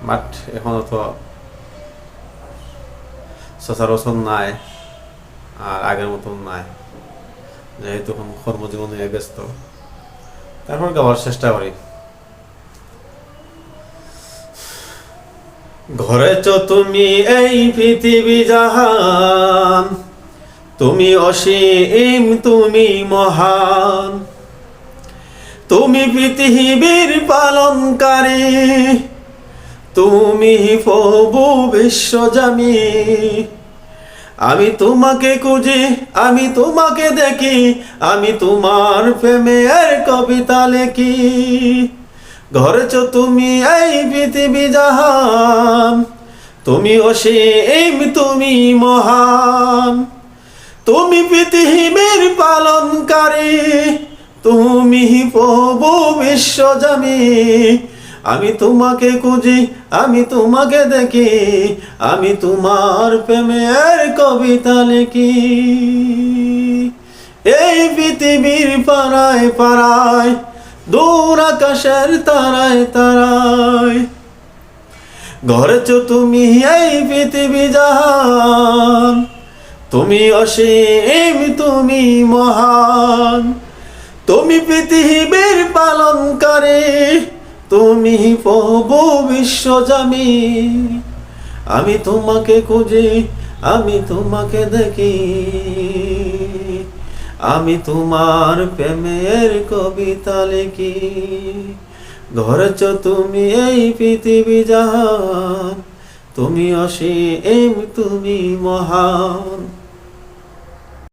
But এখনো তো সচরাচর নাই, আর আগের মতন নাই, যেহেতু এখন কর্মজীবন হয়ে ব্যস্ত। তারপর গাওয়ার চেষ্টা করি। ঘরেছ তুমি এই পৃথিবী জাহান, তুমি অসীম, তুমি মহান, তুমি পৃথিবীর পালনকারী, তুমি প্রভু বিশ্বজামি। আমি তোমাকে খুঁজি, আমি তোমাকে দেখি, আমি তোমার প্রেমের কবিতা লেখি। ঘরেছ তুমি এই পৃথিবী জাহান, তুমি অসীম, তুমি মহান, তুমি পৃথিবীর পালনকারী, তুমি প্রভু বিশ্বজামি। আমি তোমাকে খুঁজি, আমি তোমাকে দেখি, আমি তোমার প্রেমের কবিতা লিখি। এই পৃথিবীর পাড়ায় পাড়ায়, দূর আকাশের তারায় তারায়, ঘরেছ তুমি এই পৃথিবী জাহান, তুমি অসীম, তুমি মহান, তুমি পৃথিবীর পালনকারী, তুমি প্রভু বিশ্বজামি। আমি তোমাকে খুঁজি, আমি তোমাকে দেখি, আমি তোমার প্রেমের কবিতা লিখি। ঘরেছ তুমি এই পৃথিবী জাহান, তুমি অসীম, তুমি মহান।